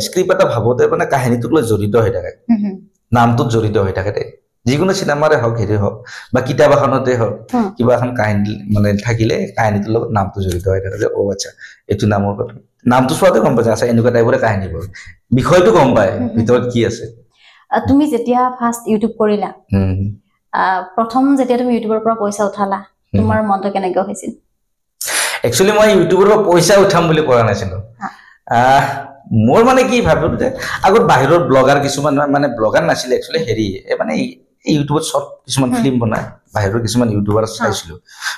স্ক্ৰিপ্ট এটা ভাবোতে মানে কাহিনীটোক লৈ জড়িত হৈ থাকে নামটোত জড়িত হৈ থাকে যিকোনো চিনেমাৰে হওক হেৰি হওক বা কিতাপ এখনতে হওক কিবা এখন কাহিনী মানে থাকিলে কাহিনীটোৰ লগত নামটো জড়িত হৈ থাকে যে আচ্ছা এইটো নামৰ কথা নামটো চোৱাতে গম পাইছে আচ্ছা এনেকুৱা টাইপৰে কাহিনীবোৰ বিষয়টো গম পায় ভিতৰত কি আছে তুমি যেতিয়া ফাৰ্ষ্ট ইউটিউব কৰিলা প্ৰথম যেতিয়া তুমি ইউটিউবৰ পৰা পইচা উঠালা তোমাৰ মনটো কেনেকৈ হৈছিল একচুয়ালি মই ইউটিউবৰ পৰা পইচা উঠাম বুলি কৰা নাছিলো মোৰ মানে কি ভাবিলো যে আগত বাহিৰৰ ব্লগাৰ কিছুমান মানে ব্লগাৰ নাছিলে একচুয়ালি হেৰি মানে ইউটিউবত শৰ্ট কিছুমান ফিল্ম বনায় বাহিৰৰ কিছুমান ইউটিউবাৰ চাইছিলো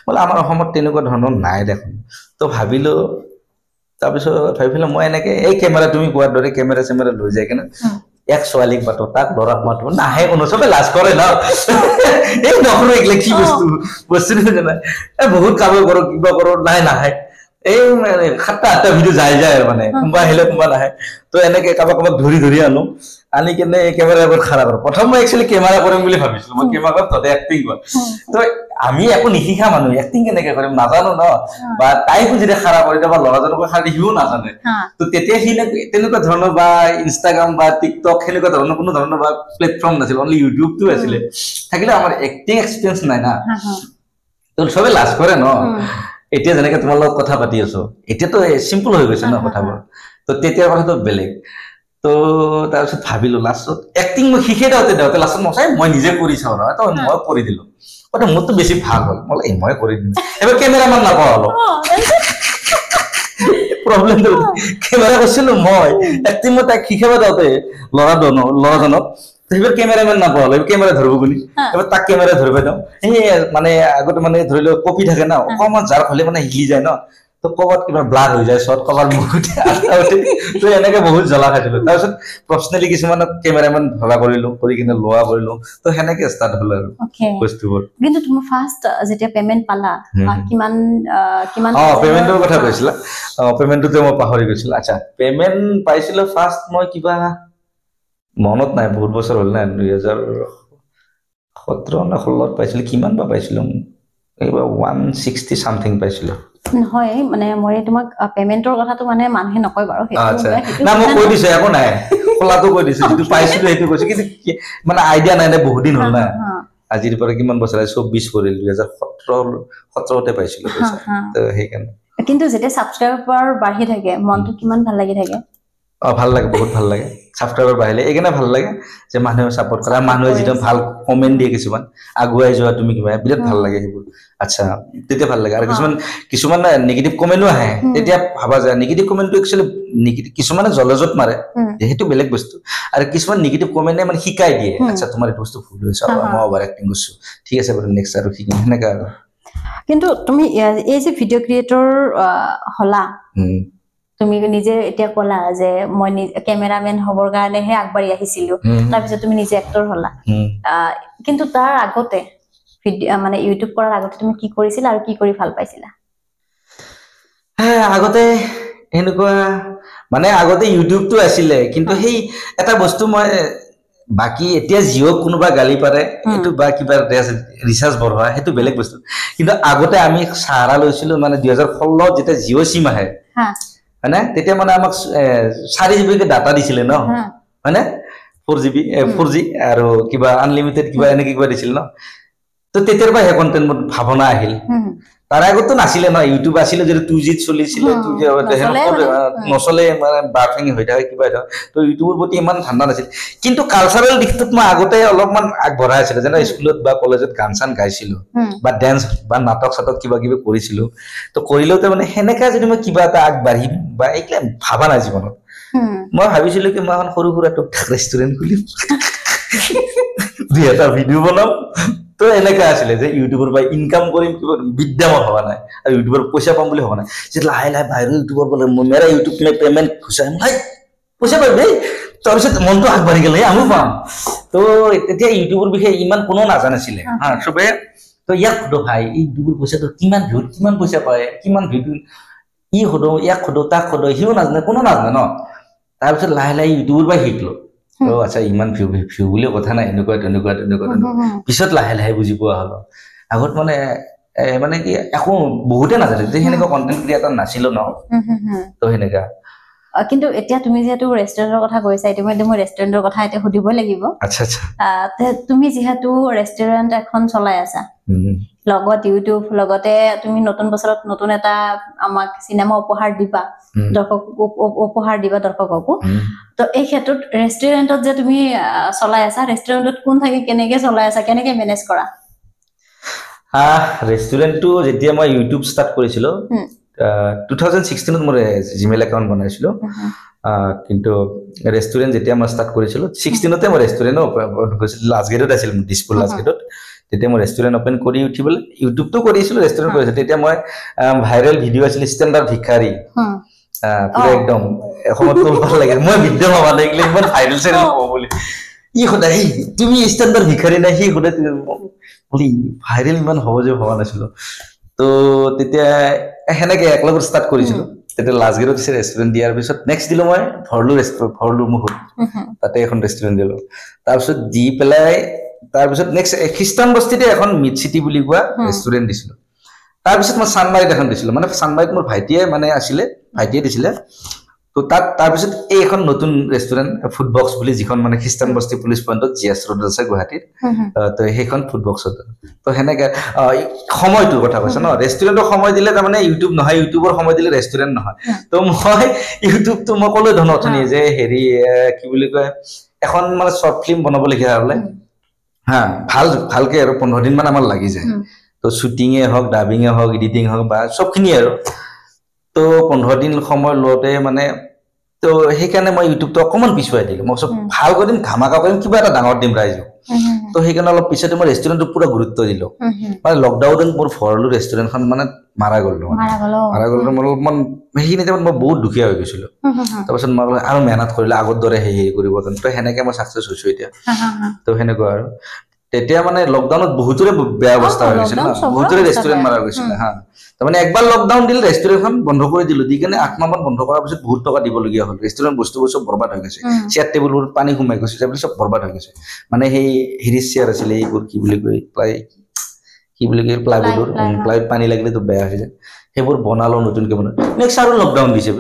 বলে আমাৰ অসমত তেনেকুৱা ধৰণৰ নাই দেখোন তো ভাবিলো তাৰপিছত ভাবিলো মই এনেকে এই কেমেৰা তুমি কোৱাৰ দৰে কেমেৰা লৈ যায় কেনে এক ছোৱালীক বাটো তাক লৰাক মাতো নাহে কোনো চবে লাজ কৰে না এই নকৰো একলে কি বস্তু জানা বহুত কাম কৰো কিবা কৰো নাহে এই মানে 7-8টা ভিডিও যায় মানে কোনবা আহিলে কোনবা নাহে তো এনেকে কাবাক ধৰি আনো আনি কেনে কেমেৰা আগত খাৰা কৰো প্ৰথম মই একচুয়ালি কেমেৰা কৰিম বুলি ভাবিছিলো মই কেমেৰা ততে এক্টিং কৰো তো আমি একো নিশিখা মানুহ এক্টিং কেনেকে কৰিম নাজানো ন বা তাইকো যদি খাৰা কৰি বা লৰাজনকো খাৰি হিও নাজানে তো তেতিয়া হি তেনেকুৱা ধৰণৰ বা ইনষ্টাগ্ৰাম বা টিকটক হেনেকুৱা ধৰণৰ কোনো ধৰণৰ বা প্লেটফৰ্ম নাছিল অনলি ইউটিউব টো আছিল থাকিলে আমাৰ এক্টিং এক্সপেৰিয়েন্স নাই না তো সবে লাজ কৰে ন এতিয়া যেনেকে তোমাৰ লগত কথা পাতি আছো এতিয়া তো সিম্পল হৈ গৈছে ন কথাবোৰ তো তেতিয়াৰ কথাটো বেলেগ তো তাৰপিছত ভাবিলো লাষ্টত এক্টিং মই শিখে দেওতে লাষ্টত মই মই নিজে কৰি চাও ন তো মই কৰি দিলো ওটা মোৰটো বেছি ভাল হ'ল মই কৰি দিম এবাৰ কেমেৰামান নাপাও হলো প্ৰবলেম তো কেমেৰা কৰিছিলো মই এক্টিং মই তাক শিকাব দেওতে লৰাজনক এবাৰ কেমেৰামান নাপাও হলো কেমেৰা ধৰিব গুনি এবাৰ তাক কেমেৰা ধৰিব দাও এই মানে আগতে মানে ধৰিলো কপি থাকে না অকমান যাৰ হলে মানে হিলি যায় ন তো কবাত কিবা ব্লাড হৈ যায় শর্ট কভার মুখতে তো এনেকে বহুত জ্বলা খাইছিলো তাৰপিছত পাৰ্সোনালি কিছুমান কেমেৰামান ভবা কৰিলো কৰি কিনে লোৱা কৰিলো তো হেনেকে স্টাৰ্ট হল আৰু বস্তুবোৰ কিন্তু তুমি ফাৰ্স্ট যেতিয়া পেমেন্ট পালা কিমান পেমেন্টৰ কথা কৈছিলা পেমেন্টটো মই পাহৰি গৈছিল আচ্ছা পেমেন্ট পাইছিলো ফাৰ্স্ট মই কিবা মনত নাই বহুত বছৰ হল না 2017 না 16 পাইছিল কিমান বা পাইছিলো এইবা 160 সামথিং পাইছিলো নহয় মানে মই তোমাক পেমেন্টৰ কথাটো মানে মানুহে নকয় বাৰু আচ্ছা না মই কৈ দিছে একো নাই খলাটো কৈ দিছে যেটো পাইছিলো হেতু কৈছে কিন্তু মানে আইডিয়া নাই না বহুত দিন হল না আজিৰ পৰা কিমান বছৰ 24 কৰিল 2017 তে পাইছিলো পইচা তো হেকানে কিন্তু যেতিয়া সাবস্ক্ৰাইবাৰ বাঢ়ি থাকে মনটো কিমান ভাল লাগি থাকে ভাল লাগে বহুত ভাল লাগে সাবস্ক্ৰাইবাৰ বাঢ়িলে একেনে ভাল লাগে যে মানুহে সাপোৰ্ট কৰে মানুহে যেটো ভাল কমেন্ট দিয়ে কিছুমান আগুৱাই যোৱা তুমি কিবা বিৰাট ভাল লাগে হেবোৰ আচ্ছা তেতিয়া ভাল লাগে আৰু কিছুমান নেগেটিভ কমেন্টও আহে তেতিয়া ভাবা যায় নেগেটিভ কমেন্টটো একচুয়ালি নেগেটিভ কিছুমানে জলজত মাৰে যেহেতু বেলেগ বস্তু আৰু কিছুমান নেগেটিভ কমেন্টে মানে শিকাই দিয়ে আচ্ছা তোমাৰ এই বস্তু ভুল হৈছে মই ওভাৰ এক্টিং কৰিছো ঠিক আছে বাৰু নেক্সট আৰু শিকিম হেনেকা আৰু কিন্তু তুমি এই যে ভিডিও ক্ৰিয়েটৰ হলা তুমি নিজে এতিয়া কলা যে মই ক্যামেৰাম্যান হবৰ কাৰণে হে আগবাঢ়ি আহিছিলো তাৰ পিছত তুমি নিজে এক্টৰ হলা কিন্তু তাৰ আগতে মানে ইউটিউব কৰাৰ আগতে তুমি কি কৰিছিলা আৰু কি কৰি ভাল পাইছিলা আগতে এনেকুৱা মানে আগতে ইউটিউব টো আছিল কিন্তু সেই এটা বস্তু মই বাকি এতিয়া জিও কোনোবা গালি পাৰে এটো বা কিবা ৰিচাৰ্জ বঢ়া হেতু বেলেগ বস্তু কিন্তু আগতে আমি সাহাৰা লৈছিলো মানে 2016 যেতিয়া জিও সিম আহে মানে তেতিয়া মানে আমাক 4GB কে ডাটা দিছিলে ন মানে 4GB আৰু কিবা আনলিমিটেড কিবা এনেকে কিবা দিছিল ন তো তেতিয়াৰ পৰা হে কন্টেন্ট ভাবনা আহিল তাৰ আগতো নাছিলে ন ইউটিউব আছিল যে 2G চলিছিল 2G নচলে মানে বাফিং হৈ থাকে কিবা এটা তো ইউটিউবৰ প্ৰতি ইমান ঠাণ্ডা নাছিল কিন্তু কালচাৰেল দিশটোত মই আগতে অলপমান আগবঢ়াই আছিল যেনে স্কুলত বা কলেজত গান চান গাইছিলো বা ডান্স বা নাটক সাটক কিবা কিবি কৰিছিলো তো কৰিলেও মানে হেনেকা যদি মই কিবা এটা আগবাঢ়িম বা একলা ভাবা নাই জীৱনত মই ভাবিছিলো কি মই এখন সৰু সুৰা টুকটাক ৰেষ্টুৰেন্ট খুলিম দুই এটা ভিডিও বনাম তো এনেকা আছিল যে ইউটিউবৰ পৰা ইনকাম কৰিম কিবা বিদ্যাময় হবা নাই আৰু ইউটিউবৰ পইচা পাম বুলি হবা নাই যে লাহে লাহে বাহিৰৰ ইউটিউবৰ বলে মেৰা ইউটিউব মে পেমেন্ট খুচাই ভাই পইচা পাবি তাৰপিছত মনটো আগবাঢ়ি গ'লে আমি পাম তো তেতিয়া ইউটিউবৰ বিষয়ে ইমান কোনো নাজানিছিলে সবে তো ইয়াক খুদো ভাই ইউটিউবৰ পইচাটো কিমান পইচা পায় কিমান ভিডিও ই খুদো ইয়াক খুদো তাক খুদো হিও নাজানে কোনো নাজানে ন তাৰপিছত লাহে লাহে ইউটিউবৰ পৰা শিকলো তো আচ্ছা ইমান ভিউ বুলি কথা নাই এনেকুৱা পিছত লাহে লাহে বুজি পোৱা হলো আগত মানে মানে কি একো বহুতে নাজানে যে হেনেকা কন্টেন্ট ক্ৰিয়েটৰ নাছিল ন তো হেনেকা কিন্তু এতিয়া তুমি যেহেতু ৰেষ্টুৰেন্টৰ কথা কৈছা ইতিমধ্যে মই ৰেষ্টুৰেন্টৰ কথা এতিয়া সুধিবই লাগিব আচ্ছা আচ্ছা তুমি যেহেতু ৰেষ্টুৰেন্ট এখন চলাই আছা লগত ইউটিউব লগতে তুমি নতুন বছৰত নতুন এটা আমাক সিনেমা উপহাৰ দিবা দৰ্শককো তো এই ক্ষেত্ৰত ৰেষ্টুৰেন্টত যে তুমি চলাই আছা ৰেষ্টুৰেন্টত কোন থাকে কেনেকে চলাই আছা কেনেকে মেনেজ কৰা ৰেষ্টুৰেন্টটো যেতিয়া মই ইউটিউব ষ্টাৰ্ট কৰিছিলো 2016 মোৰ জিমেইল একাউণ্ট বনাইছিলো কিন্তু ৰেষ্টুৰেণ্ট যেতিয়া মই ষ্টাৰ্ট কৰিছিলো 16তে মই ৰেষ্টুৰেণ্ট গৈছিলো লাষ্ট গেটত আছিল দিছপুৰ লাষ্ট গেটত তেতিয়া মই ৰেষ্টুৰেণ্ট ওপেন কৰি উঠিবলৈ ইউটিউবটো কৰিছিলো ৰেষ্টুৰেণ্ট কৰিছিলো তেতিয়া মই ভাইৰেল ভিডিঅ' আছিল ষ্টেণ্ডাৰ্ড ভিখাৰী পুৰা একদম এসময়ত ভাল লাগে মই ভিডিঅ' ভাবা লাগিলে ইমান ভাইৰেল চেনেল হ'ব বুলি ই সদায় তুমি ষ্টেণ্ডাৰ্ড ভিখাৰী নাই সি সদায় বুলি ভাইৰেল ইমান হ'ব যে ভবা নাছিলো তো তেতিয়া হেনেকে একলগত ষ্টাৰ্ট কৰিছিলো তেতিয়া লাষ্ট গেটত আছে ৰেষ্টুৰেণ্ট দিয়াৰ পিছত নেক্সট দিলো মই ভৰলু মুহুত তাতে এখন ৰেষ্টুৰেণ্ট দিলো তাৰপিছত দি পেলাই তাৰপিছত নেক্সট খ্ৰীষ্টান বস্তিতে এখন মিড চিটি বুলি কোৱা ৰেষ্টুৰেণ্ট দিছিলো তাৰপিছত মই চানমাৰীত এখন দিছিলো মানে চানমাৰীত মোৰ ভাইটিয়ে মানে আছিলে ভাইটিয়ে দিছিলে তো তাৰপিছত এই এখন নতুন ৰেষ্টুৰেণ্ট ফুড বক্স বুলি যিখন মানে খ্ৰীষ্টান বস্তি পুলিচ পইণ্টত জিএছ ৰোড আছে গুৱাহাটীত তো সেইখন ফুড বক্সত তো হেনেকে সময়টোৰ কথা কৈছে ন ৰেষ্টুৰেণ্টৰ সময় দিলে তাৰমানে ইউটিউব নহয় ইউটিউবৰ সময় দিলে ৰেষ্টুৰেণ্ট নহয় তো মই ইউটিউবটো মই ক'লো ধনথনি যে হেৰি কি বুলি কয় এখন মানে শ্বৰ্ট ফিল্ম বনাবলগীয়া হ'লে হা ভালকে আৰু 15 দিন মান আমাৰ লাগি যায় তো শুটিঙে হওক ডাবিঙে হওক এডিটিং হওক বা সবখিনি আৰু তো 15 দিন সময় লওঁতে মানে তো সেইকাৰণে মই ইউটিউবটো অকমান পিছুৱাই দিলো মই সব ভাল কৰিম ধামাকা কৰিম কিবা এটা ডাঙৰ দিম ৰাইজক তো সেইকাৰণে অলপ পিছতে মই ৰেষ্টুৰেণ্টটো পুৰা গুৰুত্ব দিলো মানে লকডাউনত মোৰ ভৰলু ৰেষ্টুৰেণ্টখন মানে মাৰা গ'ল মোৰ অলপমান সেইখিনি টাইমত মই বহুত দুখীয়া হৈ গৈছিলো তাৰপিছত মই আৰু মেহনত কৰিলে আগৰ দৰে হেৰি কৰিব তো সেনেকে মই ছাকচেছ হৈছো এতিয়া তো সেনেকুৱা আৰু তেতিয়া মানে লকডাউনত বহুতৰে বেয়া অৱস্থা হৈ গৈছিল বহুতৰে ৰেষ্টুৰেণ্ট মাৰা গৈছিল হা তাৰমানে একবাৰ লকডাউন দিল ৰেষ্টুৰেণ্টখন বন্ধ কৰি দিলো দি কেনে 8 মাহ মান বন্ধ কৰাৰ পিছত বহুত টকা দিবলগীয়া হ'ল ৰেষ্টুৰেণ্ট বস্তুবোৰ চব বৰবাদ হৈ গৈছে চেয়াৰ টেবুলবোৰ পানী সোমাই গৈছে সেইবোৰ চব বৰবাদ হৈ গৈছে মানে সেই হেৰি চেয়াৰ আছিলে এইবোৰ কি বুলি কয় প্লাইউড পানী লাগিলে তো বেয়া হৈ যায় সেইবোৰ বনালো নতুনকে বনালো নেক্সট আৰু লকডাউন দিছে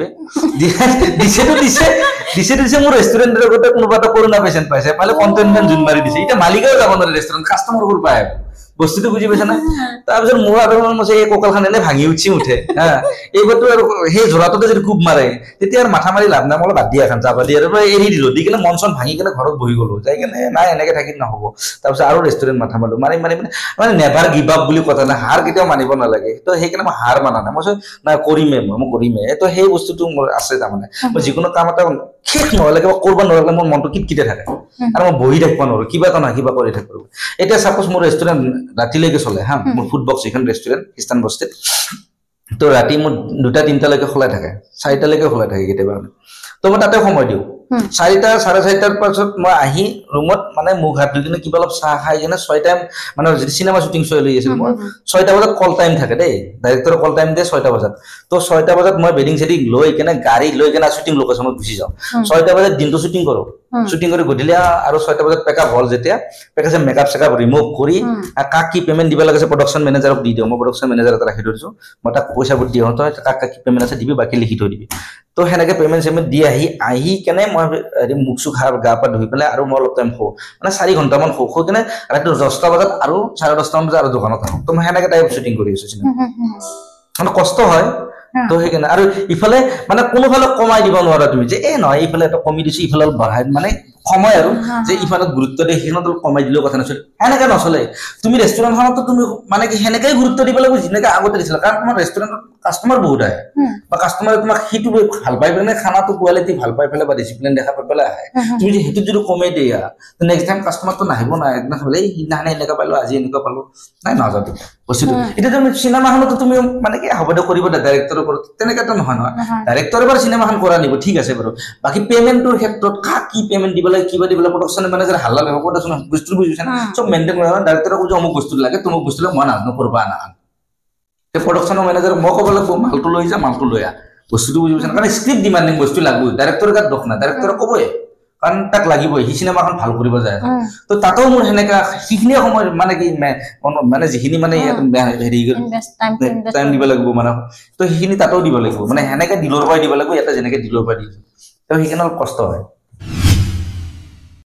দিছে মোৰ ৰেষ্টুৰেণ্টৰ আগতে কোনোবা এটা কৰোনা পেচেণ্ট পাইছে পালে কণ্টেইনমেণ্ট জোন মাৰি দিছে এতিয়া মালিকেও যাব নোৱাৰে ৰেষ্টুৰেণ্ট কাষ্টমাৰবোৰ পায় বস্তুটো বুজি পাইছা না তাৰপিছত মোৰ আৰু মছে এই কঁকালখন এনে ভাঙি উঠে হা এইবাৰতো আৰু সেই জোৰাটোতে যদি খুব মাৰে তেতিয়া আৰু মাথা মাৰি লাভ নাই মই বাদ দিয়া খান যাবা দি আৰু এৰি দিলো দি কিনে মন চন ভাঙি কিনে ঘৰত বহি গলো যাই কিনে নাই এনেকে থাকি নহ'ব তাৰপিছত আৰু ৰেষ্টুৰেণ্ট মাথা মাৰিলো মাৰি মানে নেভাৰ গিভ আপ বুলি কথা নাই হাৰ কেতিয়াও মানিব নালাগে তো সেইকাৰণে মই হাৰ মানা নাই মই নাই কৰিমে মই কৰিমে তো সেই বস্তুটো মোৰ আছে তাৰমানে মই যিকোনো কাম এটা শেষ নহ'লে কিবা কৰিব নোৱাৰিলে মোৰ মনটো কিটকিটাই থাকে আৰু মই বহি থাকিব নোৱাৰো কিবা এটা না কিবা কৰি থাকিব এতিয়া সাপোজ মোৰ ৰেষ্টুৰেণ্ট ৰাতিলৈকে চলে হা মোৰ ফুড বক্স এখন ৰেষ্টুৰেণ্ট খ্ৰীষ্টান বস্তিত তো ৰাতি মোৰ 2-3টা লৈকে খোলা থাকে 4টা লৈকে খোলা থাকে কেতিয়াবা তো মই তাতে সময় দিওঁ 4টা 4:30টাৰ পাছত মই আহি ৰুমত মানে মুখ হাত ধুই কিনে কিবা অলপ চাহ খাই কিনে 6টা মানে যদি চিনেমা শ্বুটিং চলি আছিল মই 6টা বজাত কল টাইম থাকে দেই ডাইৰেক্টৰ কল টাইম দিয়ে 6টা বজাত তো 6টা বজাত মই বেডিং সেটিং লৈ কিনে গাড়ী লৈ কিনে শ্বুটিং লোকেশ্যনত গুচি যাওঁ 6টা বজাত দিনটো শ্বুটিং কৰো শ্বুটিং কৰি গধূলি আৰু 6টা বজাত পেকআপ হল যেতিয়া পেকআপ মেকআপ চেকআপ ৰিমুভ কৰি কাক কি পেমেণ্ট দিব লাগে প্ৰডাকশ্যন মেনেজাৰক দি দিওঁ মই প্ৰডাকশ্যন মেনেজাৰ এটা ৰাখি থৈছো মই তাক পইচা বুট দিওঁ তই কাক কি পেমেণ্ট আছে দিবি বাকি লিখি থৈ দিবি তো হেনেকে পেমেণ্ট দি আহি কেনে মই মুখ চুখ গা পা ধুই পেলাই আৰু মই অলপ টাইম শো মানে 4 ঘণ্টামান শো কেনে ৰাতি 10টা বজাত আৰু 10:30 মান বজাত আৰু দোকানত আহোঁ তো মই হেনেকে টাইপ শ্বুটিং কৰি আছো মানে কষ্ট হয় তো সেইকাৰণে আৰু ইফালে মানে কোনোফালে কমাই দিব নোৱাৰা তুমি যে নহয় ইফালে এটা কমি দিছো ইফালে বঢ়াই মানে সময় আৰু যে ইফালত গুৰুত্ব দিয়ে সেইখনত কমাই দিলেও কথা নচলে এনেকে নচলে তুমি ৰেষ্টুৰেণ্টখনতো তুমি মানে কি সেনেকৈ গুৰুত্ব দিব লাগিব যেনেকৈ আগতে দিছিলা কাৰণ তোমাৰ ৰেষ্টুৰেণ্টত কাষ্টমাৰ বহুত আহে বা কাষ্টমাৰে তোমাক সেইটো ভাল পাই পেলাই খানাটো কোৱালিটি ভাল পাই পেলাই বা ডিচিপ্লিন দেখা পাই পেলাই আহে তুমি যে সেইটো যদি কমাই দিয়া তো নেক্সট টাইম কাষ্টমাৰটো নাহিব না একদম হ'লে সিদিনাখনে এনেকুৱা পালো আজি এনেকুৱা পালো নাই নাযাবি বস্তুটো এতিয়া তুমি চিনেমাখনতো তুমি মানে কি হ'ব দে কৰিব ডাইৰেক্টৰৰ ওপৰত তেনেকুৱাতো নহয় ডাইৰেক্টৰে বাৰু চিনেমাখন কৰা নিব ঠিক আছে বাৰু বাকী পেমেণ্টৰ ক্ষেত্ৰত কাক কি পেমেণ্ট দিব লাগে কিবা দিব লাগে প্ৰডাকশ্যন মেনেজাৰ হাল্লা লাগিব প্ৰডাকশ্যন বস্তু বুজিছে না চব মেইনটেইন কৰা ডাইৰেক্টৰে কৈছে অমুক বস্তু লাগে তোমাক বস্তু লাগে মই নাজানো কৰবা না তে প্ৰডাকশ্যনৰ মেনেজাৰ মই ক'ব লাগিব মালটো লৈ যা মালটো লৈ আ বস্তুটো বুজি পাইছা কাৰণ স্ক্ৰিপ্ট ডিমান্ডিং বস্তু লাগবই ডাইৰেক্টৰৰ গাত দোষ না ডাইৰেক্টৰে ক'বই কাৰণ তাক লাগিবই সি চিনেমাখন ভাল কৰিব যায় তো তাতেও মোৰ সেনেকা সিখিনি সময় মানে কি মানে যিখিনি মানে হেৰি টাইম দিব লাগিব মানে তো সেইখিনি তাতেও দিব লাগিব মানে সেনেকে দিলৰ পৰাই দিব লাগিব ইয়াতে যেনেকে দিলৰ পৰাই দিছো তো সেইখিনি অলপ কষ্ট হয়